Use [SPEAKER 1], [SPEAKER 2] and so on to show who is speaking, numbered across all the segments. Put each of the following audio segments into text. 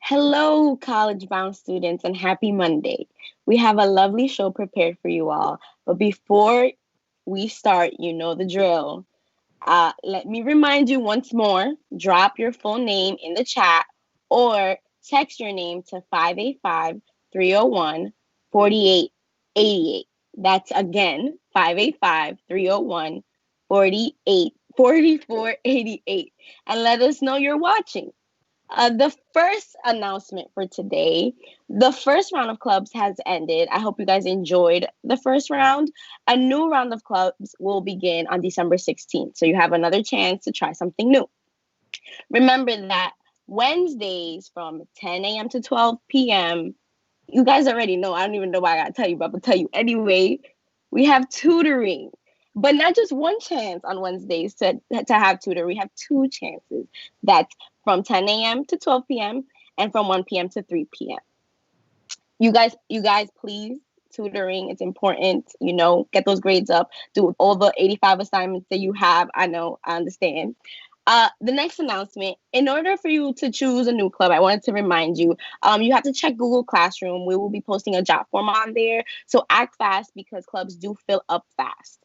[SPEAKER 1] Hello, college bound students, and happy Monday. We have a lovely show prepared for you all. But before we start, you know the drill. Let me remind you once more, drop your full name in the chat or text your name to 585 301 4888. That's again 585 301 4488. And let us know you're watching. The first announcement for today, the first round of clubs has ended. I hope you guys enjoyed the first round. A new round of clubs will begin on December 16th. So you have another chance to try something new. Remember that Wednesdays from 10 a.m. to 12 p.m., you guys already know. I don't even know why I got to tell you, but I'm going to tell you anyway. We have tutoring, but not just one chance on Wednesdays to have tutor. We have two chances. That's from 10 a.m. to 12 p.m. and from 1 p.m. to 3 p.m. You guys, please, tutoring. It's important. Get those grades up. Do all the 85 assignments that you have. I know. I understand. The next announcement, in order for you to choose a new club, I wanted to remind you, you have to check Google Classroom. We will be posting a job form on there. So act fast because clubs do fill up fast.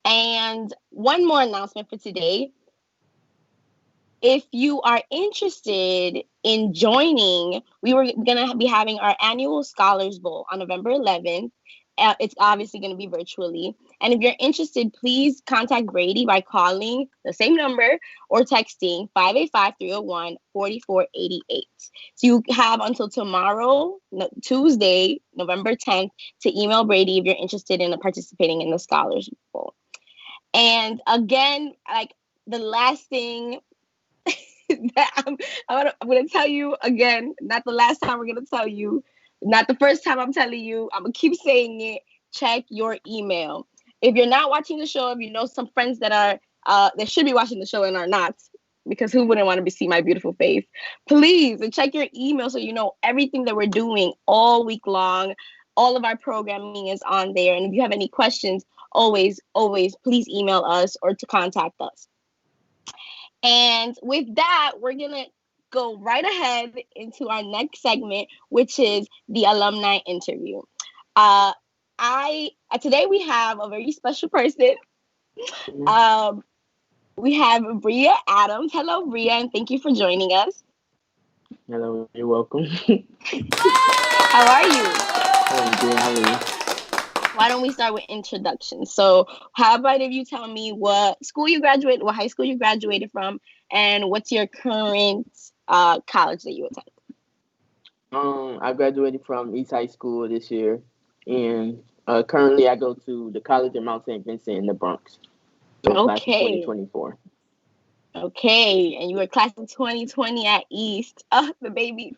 [SPEAKER 1] And one more announcement for today. If you are interested in joining, we were going to be having our annual Scholars Bowl on November 11th. It's obviously going to be virtually. And if you're interested, please contact Brady by calling the same number or texting 585-301-4488. So you have until tomorrow, Tuesday, November 10th, to email Brady if you're interested in participating in the Scholars Bowl. And again, like the last thing that I'm going to tell you again, not the last time we're going to tell you, not the first time I'm telling you, I'm going to keep saying it. Check your email. If you're not watching the show, if you know some friends that are that should be watching the show and are not, because who wouldn't want to see my beautiful face? Please check your email so you know everything that we're doing all week long. All of our programming is on there. And if you have any questions, always, please email us or to contact us. And with that, we're going to go right ahead into our next segment, which is the alumni interview. Today we have a very special person. We have Bria Adams. Hello, Bria, and thank you for joining us.
[SPEAKER 2] Hello, you're welcome.
[SPEAKER 1] How are you?
[SPEAKER 2] I'm good. How are you?
[SPEAKER 1] Why don't we start with introductions? So, how about if you tell me what high school you graduated from, and what's your current college that you attend?
[SPEAKER 2] I graduated from East High School this year, and currently I go to the College of Mount St. Vincent in the Bronx. So class of
[SPEAKER 1] Okay.
[SPEAKER 2] 2024.
[SPEAKER 1] Okay, and you were class of 2020 at East. The baby.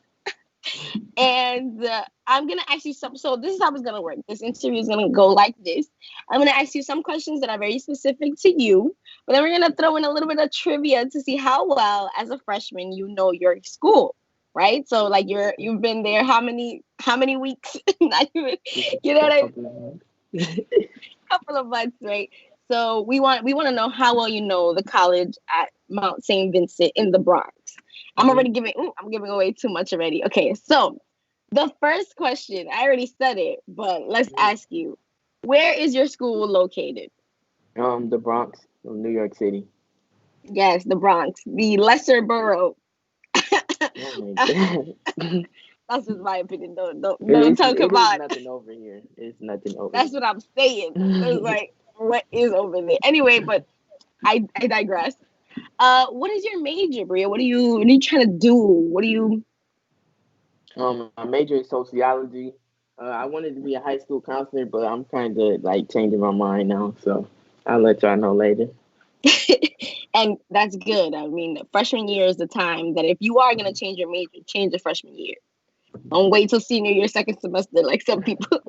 [SPEAKER 1] And I'm going to ask you some. So this is how it's going to work. This interview is going to go like this. I'm going to ask you some questions that are very specific to you, but then we're going to throw in a little bit of trivia to see how well, as a freshman, you know your school, right? So like you've been there how many weeks? Not even, you know what I mean? Couple of months, right? So we want to know how well you know the college at Mount St. Vincent in the Bronx. I'm giving away too much already. Okay, so the first question, I already said it, but let's ask you, where is your school located?
[SPEAKER 2] The Bronx, New York City.
[SPEAKER 1] Yes, the Bronx, the lesser borough.
[SPEAKER 2] Oh my god.
[SPEAKER 1] That's just my opinion. Don't talk
[SPEAKER 2] It is
[SPEAKER 1] about.
[SPEAKER 2] nothing over here. It's nothing over
[SPEAKER 1] That's
[SPEAKER 2] here.
[SPEAKER 1] what I'm saying. It's like what is over there? Anyway, but I digress. What is your major, Bria? What are you trying to do? What do you?
[SPEAKER 2] My major is sociology. I wanted to be a high school counselor, but I'm kind of like changing my mind now. So I'll let y'all know later.
[SPEAKER 1] And that's good. I mean, freshman year is the time that if you are going to change your major, change the freshman year. Don't wait till senior year, second semester, like some people.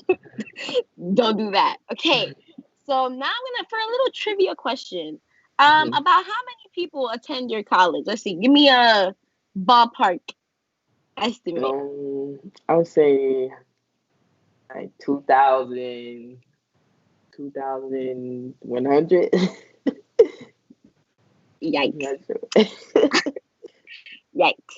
[SPEAKER 1] Don't do that. Okay. So now I'm gonna for a little trivia question. About how many people attend your college? Let's see. Give me a ballpark estimate.
[SPEAKER 2] I would say like 2,000, 2,100.
[SPEAKER 1] Yikes.
[SPEAKER 2] Not sure.
[SPEAKER 1] Yikes.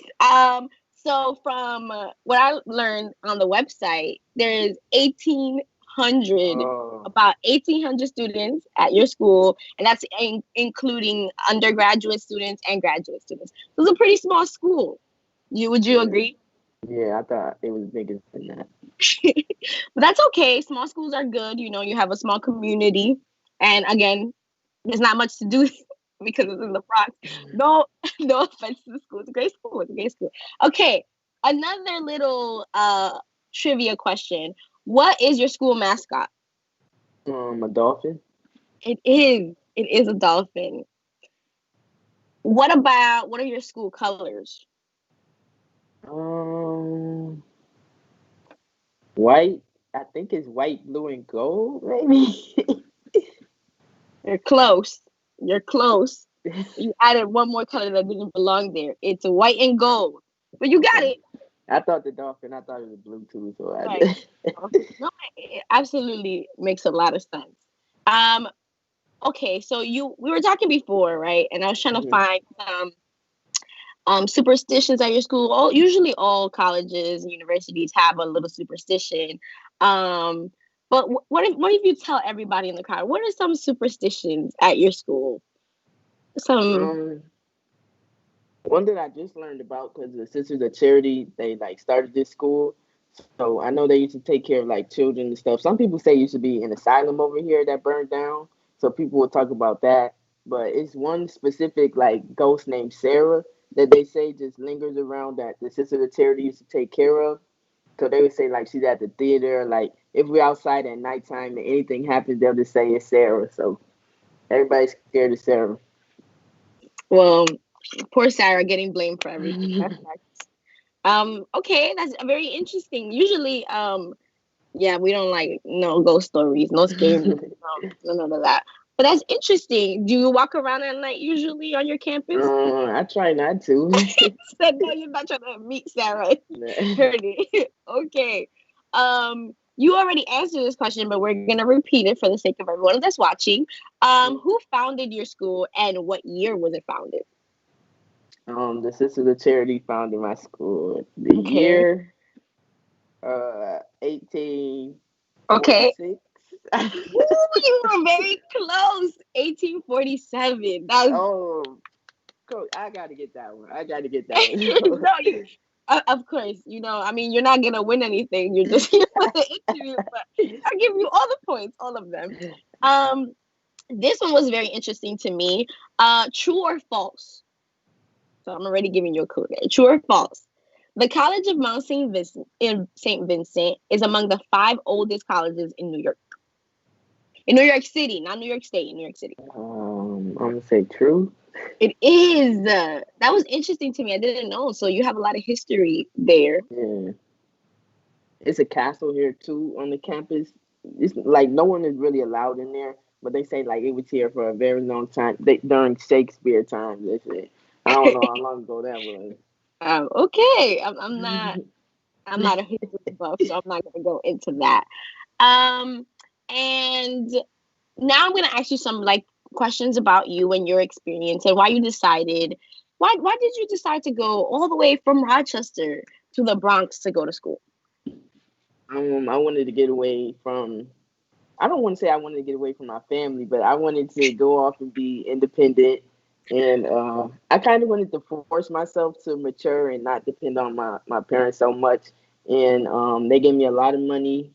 [SPEAKER 1] So from what I learned on the website, there's 1,800,
[SPEAKER 2] Oh,
[SPEAKER 1] about 1,800 students at your school, and that's including undergraduate students and graduate students. So it's a pretty small school. Would you
[SPEAKER 2] yeah.
[SPEAKER 1] agree?
[SPEAKER 2] Yeah, I thought it was bigger than that.
[SPEAKER 1] But that's okay. Small schools are good. You have a small community, and again, there's not much to do because it's in the Bronx. No, no offense to the school. It's a great school. It's a great school. Okay, another little trivia question. What is your school mascot?
[SPEAKER 2] A dolphin.
[SPEAKER 1] It is. It is a dolphin. What are your school colors?
[SPEAKER 2] Um, white. I think it's white, blue, and gold. Maybe.
[SPEAKER 1] You're close. You're close. You added one more color that didn't belong there. It's white and gold. But you got
[SPEAKER 2] Okay.
[SPEAKER 1] it.
[SPEAKER 2] I thought the dolphin. I thought it was blue too. So I
[SPEAKER 1] Right.
[SPEAKER 2] did.
[SPEAKER 1] No, it absolutely makes a lot of sense. Um, okay, so we were talking before, right? And I was trying to
[SPEAKER 2] Mhm.
[SPEAKER 1] find some superstitions at your school. Usually all colleges and universities have a little superstition. Um, but what if you tell everybody in the crowd, what are some superstitions at your school? Some
[SPEAKER 2] Um, One that I just learned about because the Sisters of Charity they like started this school. So I know they used to take care of like children and stuff. Some people say it used to be an asylum over here that burned down. So people will talk about that. But it's one specific like ghost named Sarah that they say just lingers around that the Sisters of Charity used to take care of. So they would say like she's at the theater. Like if we're outside at nighttime and anything happens, they'll just say it's Sarah. So everybody's scared of Sarah.
[SPEAKER 1] well, poor Sarah getting blamed for everything. That's nice. Okay, that's very interesting. Usually, yeah, we don't like no ghost stories, no scary movies, none of that. But that's interesting. Do you walk around at night usually on your campus?
[SPEAKER 2] I try not to.
[SPEAKER 1] Said no, you're not trying to meet Sarah. Heard it. Okay. You already answered this question, but we're gonna repeat it for the sake of everyone that's watching. Who founded your school and what year was it founded?
[SPEAKER 2] The Sisters of Charity founded my school. The
[SPEAKER 1] Okay.
[SPEAKER 2] year 1846.
[SPEAKER 1] Okay. Ooh, you were very close. 1847. That's
[SPEAKER 2] Oh, coach, I gotta get that one. I gotta get that one.
[SPEAKER 1] no, of course, I mean, you're not gonna win anything. You're just here for the interview, but I'll give you all the points, all of them. Um, this one was very interesting to me. True or false? So I'm already giving you a clue there. True or false? The College of Mount St. Vincent is among the five oldest colleges in New York. In New York City, not New York State, in New York City.
[SPEAKER 2] I'm gonna say true.
[SPEAKER 1] It is. That was interesting to me. I didn't know. So you have a lot of history there.
[SPEAKER 2] Yeah, it's a castle here too on the campus. It's like no one is really allowed in there, but they say like it was here for a very long time. During Shakespeare times, they said. I don't know how long ago that was.
[SPEAKER 1] Okay. I'm not a history buff, so I'm not gonna go into that. Um, and now I'm gonna ask you some like questions about you and your experience and why you decided. Why did you decide to go all the way from Rochester to the Bronx to go to school?
[SPEAKER 2] I wanted to get away from. I don't want to say I wanted to get away from my family, but I wanted to go off and be independent. And I kind of wanted to force myself to mature and not depend on my parents so much. And they gave me a lot of money.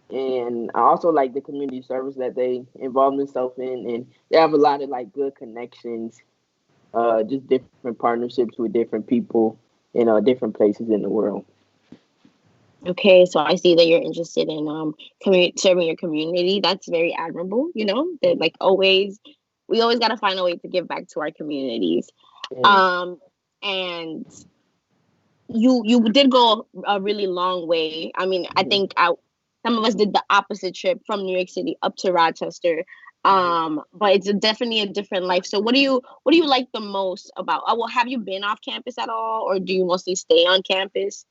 [SPEAKER 2] And I also like the community service that they involved themselves in. And they have a lot of like good connections, just different partnerships with different people in different places in the world.
[SPEAKER 1] Okay, so I see that you're interested in serving your community. That's very admirable. That like always, we always got to find a way to give back to our communities.
[SPEAKER 2] Yeah.
[SPEAKER 1] Um, and you did go a really long way. I mean, I
[SPEAKER 2] Hmm.
[SPEAKER 1] think some of us did the opposite trip from New York City up to Rochester.
[SPEAKER 2] Hmm.
[SPEAKER 1] But it's definitely a different life. So what do you like the most about? Well, have you been off campus at all, or do you mostly stay on campus?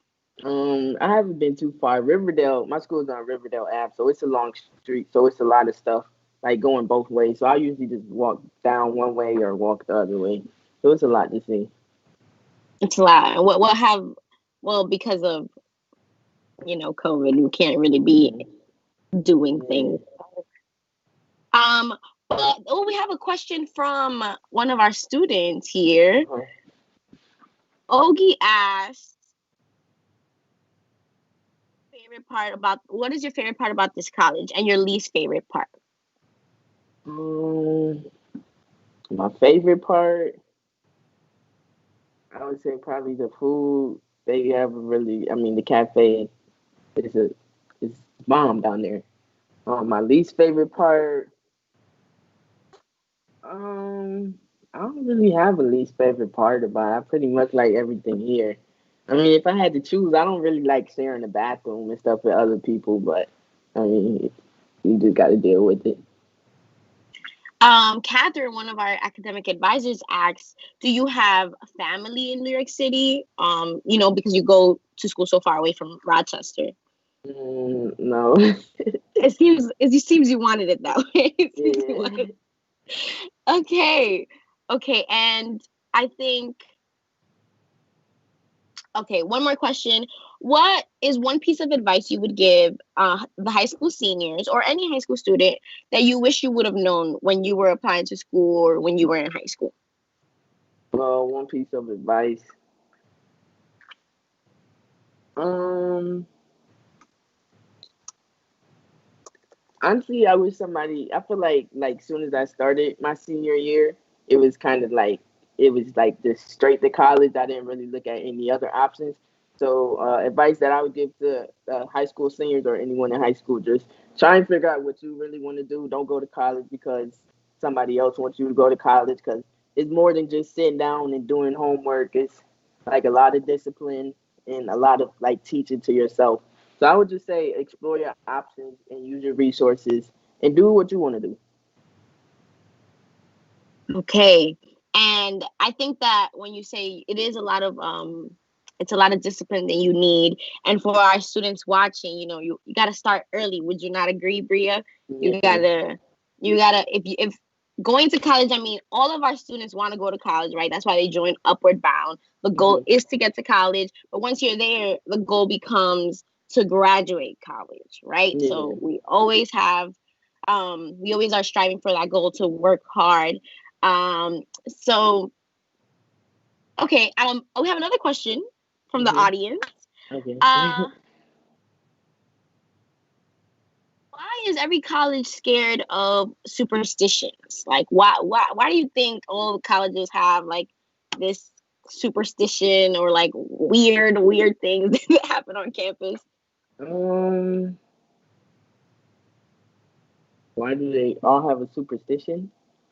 [SPEAKER 2] I haven't been too far. Riverdale, my school's on Riverdale Ave, so it's a long street, so it's a lot of stuff like going both ways. So I usually just walk down one way or walk the other way. So it's a lot to see.
[SPEAKER 1] It's a lot. And what have well, because of, COVID, we can't really be doing
[SPEAKER 2] Yeah.
[SPEAKER 1] things. Um, but we have a question from one of our students here.
[SPEAKER 2] Uh-huh.
[SPEAKER 1] Ogie asked, what is your favorite part about this college and your least favorite part?
[SPEAKER 2] Um, my favorite part, I would say probably the food. They have a really, I mean, the cafe is is bomb down there. My least favorite part, um, I don't really have a least favorite part about it. I pretty much like everything here. I mean, if I had to choose, I don't really like sharing the bathroom and stuff with other people, but I mean, you just got to deal with it.
[SPEAKER 1] Catherine, one of our academic advisors, asks, "Do you have a family in New York City? Because you go to school so far away from Rochester."
[SPEAKER 2] No.
[SPEAKER 1] It seems you wanted it that way. It seems you wanted.
[SPEAKER 2] Yeah.
[SPEAKER 1] Okay, okay, and I think okay. One more question: what is one piece of advice you would give the high school seniors or any high school student that you wish you would have known when you were applying to school or when you were in high school?
[SPEAKER 2] Well, one piece of advice. Um, Honestly, I wish somebody. I feel like soon as I started my senior year, it was kind of like it was like just straight to college. I didn't really look at any other options. So, advice that I would give to high school seniors or anyone in high school: just try and figure out what you really want to do. Don't go to college because somebody else wants you to go to college. Because it's more than just sitting down and doing homework. It's like a lot of discipline and a lot of like teaching to yourself. So I would just say explore your options and use your resources and do what you want to do.
[SPEAKER 1] Okay. And I think that when you say it is a lot of it's a lot of discipline that you need. And for our students watching, you gotta start early. Would you not agree, Bria? You
[SPEAKER 2] Yeah.
[SPEAKER 1] gotta you gotta if going to college, I mean, all of our students want to go to college, right? That's why they join Upward Bound. The goal
[SPEAKER 2] Hmm.
[SPEAKER 1] is to get to college, but once you're there, the goal becomes to graduate college, right?
[SPEAKER 2] Yeah.
[SPEAKER 1] So we always are striving for that goal to work hard. So okay, we have another question from the
[SPEAKER 2] Hmm.
[SPEAKER 1] audience.
[SPEAKER 2] Okay.
[SPEAKER 1] Uh, why is every college scared of superstitions? Like, why do you think all colleges have like this superstition or like weird things that happen on campus?
[SPEAKER 2] um, why do they all have a superstition?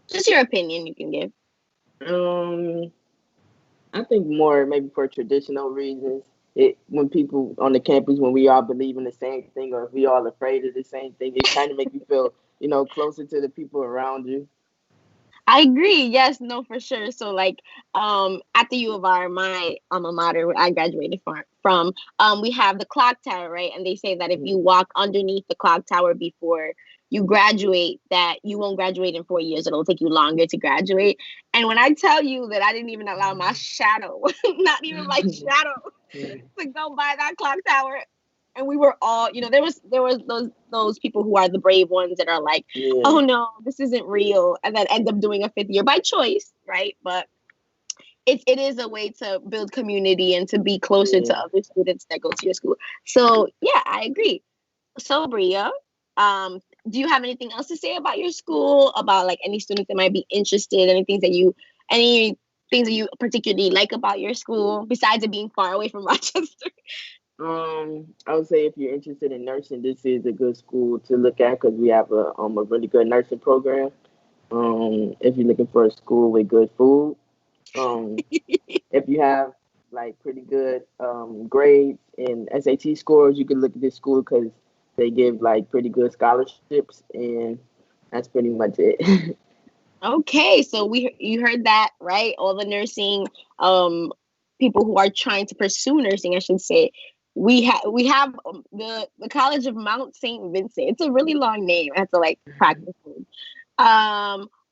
[SPEAKER 1] Just your opinion, you can give.
[SPEAKER 2] Um, I think more maybe for traditional reasons. It when people on the campus when we all believe in the same thing or if we all afraid of the same thing, it kind of make you feel closer to the people around you.
[SPEAKER 1] I agree. Yes, no, for sure. So like at the U of R, my alma mater, where I graduated from, we have the clock tower, right? And they say that if you
[SPEAKER 2] Mhm.
[SPEAKER 1] walk underneath the clock tower before you graduate, that you won't graduate in 4 years. It'll take you longer to graduate. And when I tell you that I didn't even allow my shadow, not even my shadow, to go by that clock tower. And we were all, there was those people who are the brave ones that are like, oh
[SPEAKER 2] Yeah.
[SPEAKER 1] no, this isn't real, and then end up doing a fifth year by choice, right? But it is a way to build community and to be closer
[SPEAKER 2] Yeah.
[SPEAKER 1] to other students that go to your school. So yeah, I agree. So Bria, um, do you have anything else to say about your school? About like any students that might be interested? Any things that you particularly like about your school besides it being far away from Rochester?
[SPEAKER 2] I would say if you're interested in nursing, this is a good school to look at because we have a really good nursing program. If you're looking for a school with good food, um, if you have like pretty good grades and SAT scores, you can look at this school because they give like pretty good scholarships, and that's pretty much it.
[SPEAKER 1] Okay, so you heard that, right? All the nursing people who are trying to pursue nursing, I should say. We have the College of Mount St. Vincent. It's a really long name. I have to like practice it.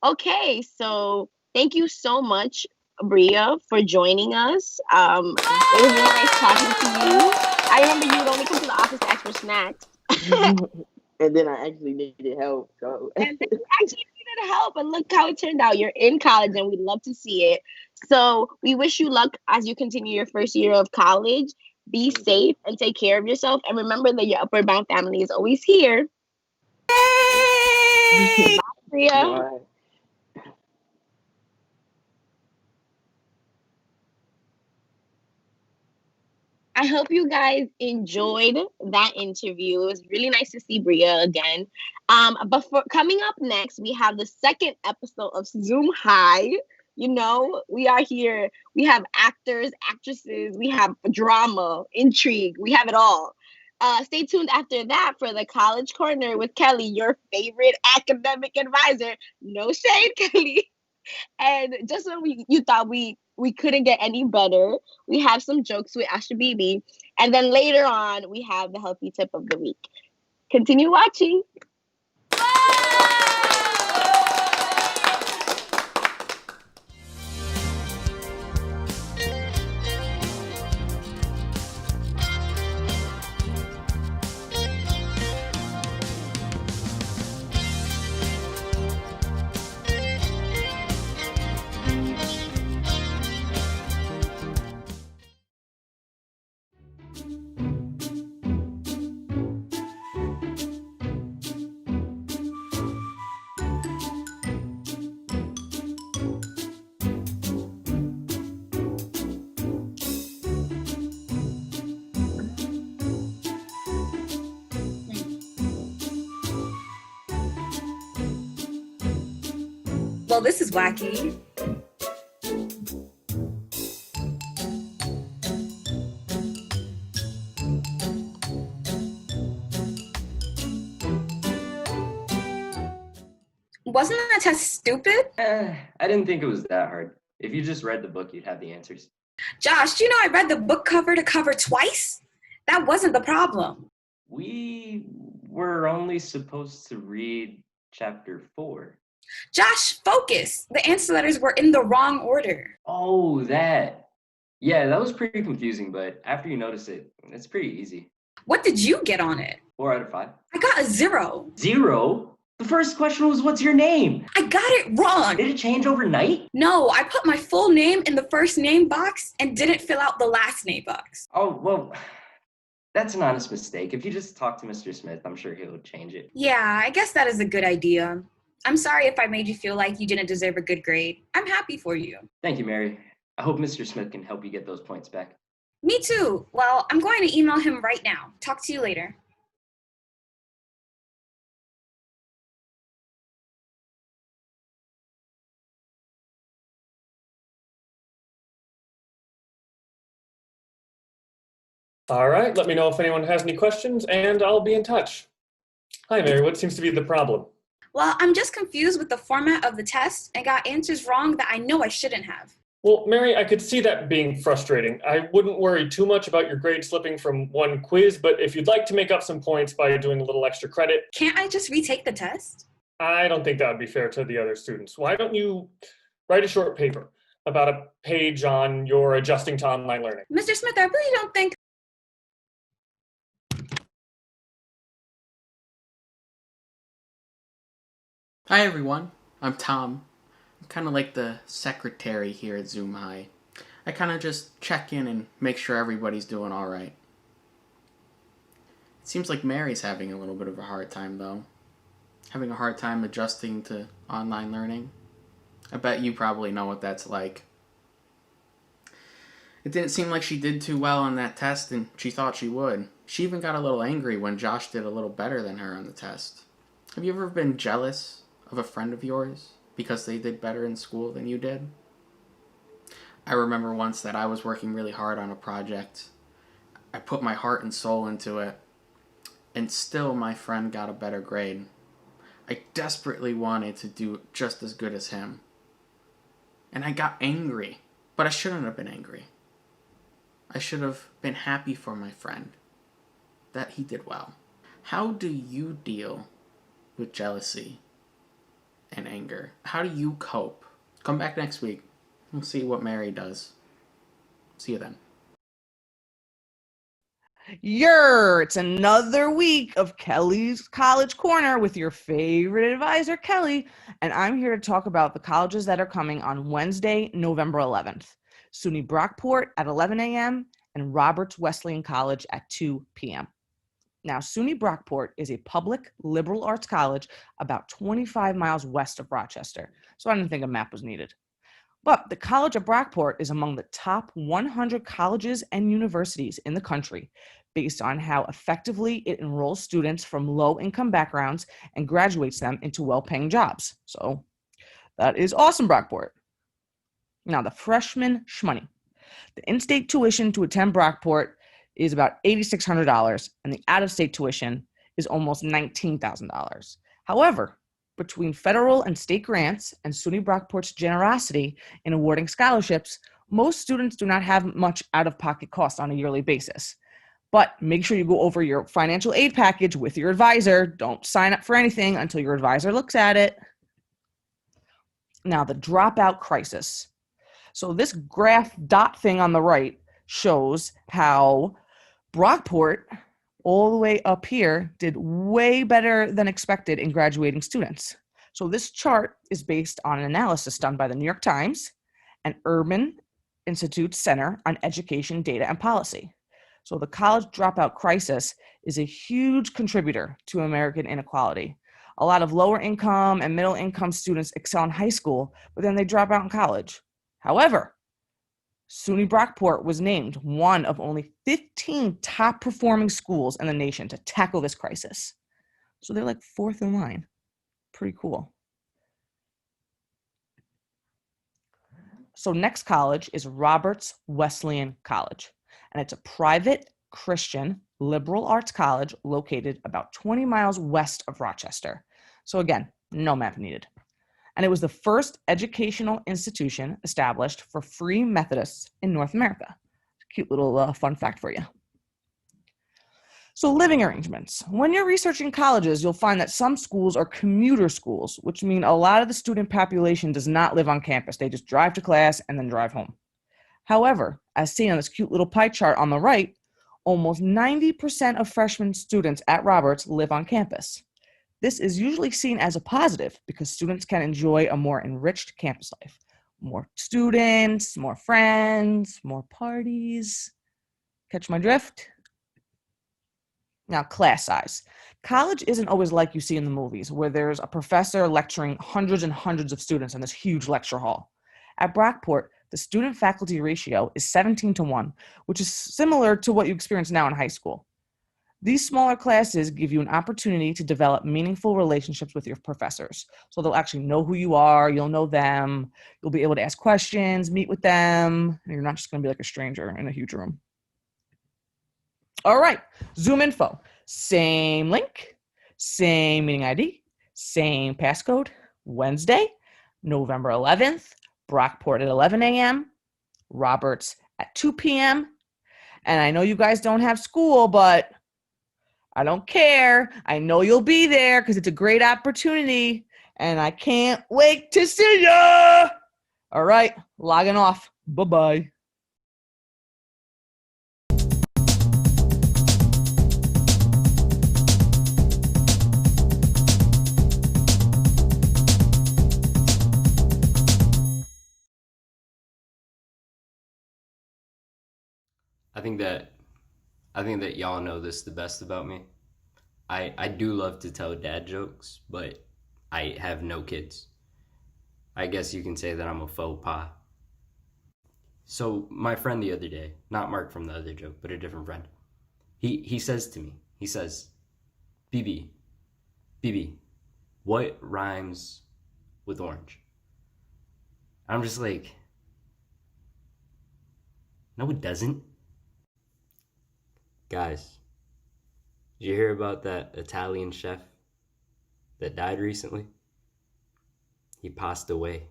[SPEAKER 1] Okay, so thank you so much, Bria, for joining us. It was really nice talking to you. I remember you would only come to the office to ask for snacks.
[SPEAKER 2] And then I actually needed help. So
[SPEAKER 1] And then you actually needed help, and look how it turned out. You're in college, and we'd love to see it. So we wish you luck as you continue your first year of college. Be safe and take care of yourself. And remember that your Upward Bound family is always here. Bye, Priya.
[SPEAKER 2] Bye.
[SPEAKER 1] I hope you guys enjoyed that interview. It was really nice to see Bria again. But for coming up next, we have the second episode of Zoom High. You know, we are here. We have actors, actresses, we have drama, intrigue, we have it all. Stay tuned after that for the College Corner with Kelly, your favorite academic advisor. No shade, Kelly. And just when you thought we couldn't get any better, we have some jokes with Asha Bibi. And then later on, we have the healthy tip of the week. Continue watching.
[SPEAKER 3] Well, this is wacky. Wasn't that test stupid?
[SPEAKER 4] I didn't think it was that hard. If you just read the book, you'd have the answers.
[SPEAKER 3] Josh, do you know I read the book cover to cover twice? That wasn't the problem.
[SPEAKER 4] We were only supposed to read chapter 4.
[SPEAKER 3] Josh, focus. The answer letters were in the wrong order.
[SPEAKER 4] Oh, that. Yeah, that was pretty confusing, but after you notice it, it's pretty easy.
[SPEAKER 3] What did you get on it?
[SPEAKER 4] 4 out of 5.
[SPEAKER 3] I got a 0.
[SPEAKER 4] 0? The first question was, what's your name?
[SPEAKER 3] I got it wrong.
[SPEAKER 4] Did it change overnight?
[SPEAKER 3] No, I put my full name in the first name box and didn't fill out the last name box.
[SPEAKER 4] Oh, well, that's an honest mistake. If you just talk to Mr. Smith, I'm sure he'll change it.
[SPEAKER 3] Yeah, I guess that is a good idea. I'm sorry if I made you feel like you didn't deserve a good grade. I'm happy for you.
[SPEAKER 4] Thank you, Mary. I hope Mr. Smith can help you get those points back.
[SPEAKER 3] Me too. Well, I'm going to email him right now. Talk to you later.
[SPEAKER 5] All right, let me know if anyone has any questions, and I'll be in touch. Hi, Mary. What seems to be the problem?
[SPEAKER 3] Well, I'm just confused with the format of the test and got answers wrong that I know I shouldn't have.
[SPEAKER 5] Well, Mary, I could see that being frustrating. I wouldn't worry too much about your grade slipping from one quiz, but if you'd like to make up some points by doing a little extra credit...
[SPEAKER 3] Can't I just retake the test?
[SPEAKER 5] I don't think that would be fair to the other students. Why don't you write a short paper about a page on your adjusting to online learning?
[SPEAKER 3] Mr. Smith, I really don't think...
[SPEAKER 6] Hi everyone, I'm Tom. I'm kind of like the secretary here at Zoom High. I kind of just check in and make sure everybody's doing alright. It seems like Mary's having a little bit of a hard time though. Having a hard time adjusting to online learning. I bet you probably know what that's like. It didn't seem like she did too well on that test and she thought she would. She even got a little angry when Josh did a little better than her on the test. Have you ever been jealous of a friend of yours because they did better in school than you did? I remember once that I was working really hard on a project. I put my heart and soul into it, and still my friend got a better grade. I desperately wanted to do just as good as him. And I got angry, but I shouldn't have been angry. I should have been happy for my friend that he did well. How do you deal with jealousy and anger? How do you cope? Come back next week. We'll see what Mary does. See you then.
[SPEAKER 7] It's another week of Kelly's College Corner with your favorite advisor, Kelly, and I'm here to talk about the colleges that are coming on Wednesday, November 11th. SUNY Brockport at 11 a.m. and Roberts Wesleyan College at 2 p.m. Now, SUNY Brockport is a public liberal arts college about 25 miles west of Rochester, so I didn't think a map was needed. But the College of Brockport is among the top 100 colleges and universities in the country based on how effectively it enrolls students from low-income backgrounds and graduates them into well-paying jobs. So that is awesome, Brockport. Now, the freshman shmoney. The in-state tuition to attend Brockport is about $8,600, and the out-of-state tuition is almost $19,000. However, between federal and state grants and SUNY Brockport's generosity in awarding scholarships, most students do not have much out-of-pocket costs on a yearly basis. But make sure you go over your financial aid package with your advisor. Don't sign up for anything until your advisor looks at it. Now, the dropout crisis. So this graph dot thing on the right shows how Brockport, all the way up here, did way better than expected in graduating students. So this chart is based on an analysis done by the New York Times and Urban Institute's Center on Education, Data, and Policy. So the college dropout crisis is a huge contributor to American inequality. A lot of lower income and middle income students excel in high school, but then they drop out in college. However, SUNY Brockport was named one of only 15 top performing schools in the nation to tackle this crisis. So they're like fourth in line. Pretty cool. So next college is Roberts Wesleyan College, and it's a private Christian liberal arts college located about 20 miles west of Rochester. So again, no map needed. And it was the first educational institution established for free Methodists in North America. Cute little fun fact for you. So living arrangements. When you're researching colleges, you'll find that some schools are commuter schools, which mean a lot of the student population does not live on campus. They just drive to class and then drive home. However, as seen on this cute little pie chart on the right, almost 90% of freshman students at Roberts live on campus. This is usually seen as a positive because students can enjoy a more enriched campus life. More students, more friends, more parties. Catch my drift? Now, class size. College isn't always like you see in the movies, where there's a professor lecturing hundreds and hundreds of students in this huge lecture hall. At Brockport, the student-faculty ratio is 17-1, which is similar to what you experience now in high school. These smaller classes give you an opportunity to develop meaningful relationships with your professors. So they'll actually know who you are, you'll know them, you'll be able to ask questions, meet with them, and you're not just gonna be like a stranger in a huge room. All right, Zoom info. Same link, same meeting ID, same passcode. Wednesday, November 11th, Brockport at 11 a.m., Roberts at 2 p.m. And I know you guys don't have school, but I don't care. I know you'll be there because it's a great opportunity, and I can't wait to see ya. All right, logging off. Bye-bye.
[SPEAKER 8] I think that y'all know this the best about me. I do love to tell dad jokes, but I have no kids. I guess you can say that I'm a faux pas. So my friend the other day, not Mark from the other joke, but a different friend, he says to me, he says, BB, what rhymes with orange? I'm just like, no, it doesn't. Guys, did you hear about that Italian chef that died recently? He passed away.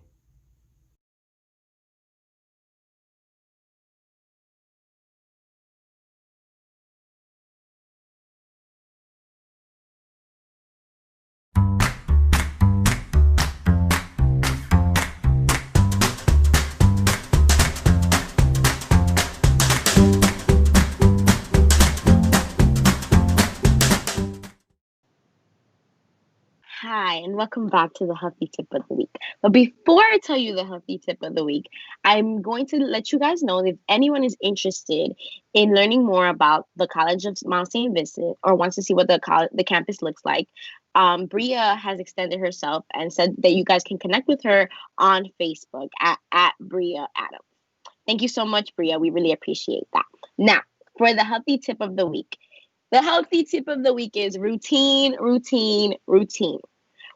[SPEAKER 1] and welcome back to the Healthy Tip of the Week. But before I tell you the Healthy Tip of the Week, I'm going to let you guys know that if anyone is interested in learning more about the College of Mount St. Vincent or wants to see what the campus looks like, Bria has extended herself and said that you guys can connect with her on Facebook at Bria Adams. Thank you so much, Bria. We really appreciate that. Now, for the Healthy Tip of the Week. The healthy tip of the week is routine, routine, routine.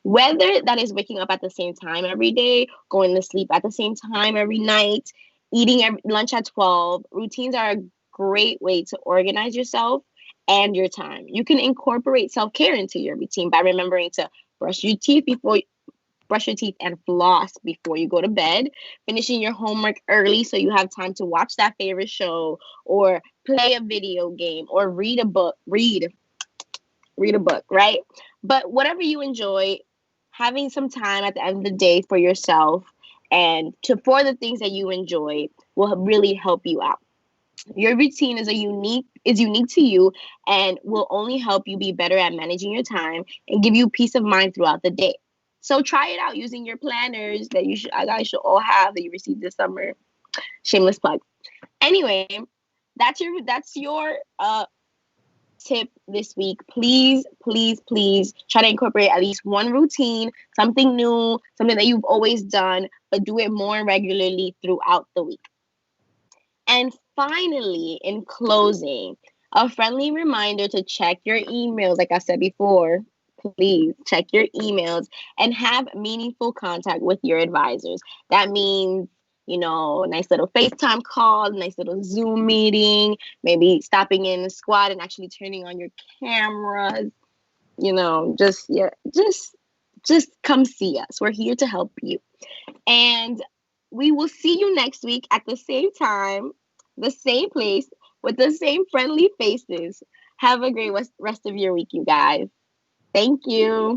[SPEAKER 1] Whether that is waking up at the same time every day, going to sleep at the same time every night, eating lunch at 12, routines are a great way to organize yourself and your time. You can incorporate self-care into your routine by remembering to brush your teeth and floss before you go to bed, finishing your homework early so you have time to watch that favorite show or play a video game or read a book, right? But whatever you enjoy, having some time at the end of the day for yourself and for the things that you enjoy will really help you out. Your routine is unique to you and will only help you be better at managing your time and give you peace of mind throughout the day. So try it out using your planners that you guys should all have that you received this summer. Shameless plug. Anyway, that's your tip this week. Please, please, please try to incorporate at least one routine, something new, something that you've always done, but do it more regularly throughout the week. And finally, in closing, a friendly reminder to check your emails. Like I said before, please check your emails and have meaningful contact with your advisors. That means, nice little FaceTime call, nice little Zoom meeting, maybe stopping in the squad and actually turning on your cameras. Just come see us. We're here to help you. And we will see you next week at the same time, the same place, with the same friendly faces. Have a great rest of your week, you guys. Thank you.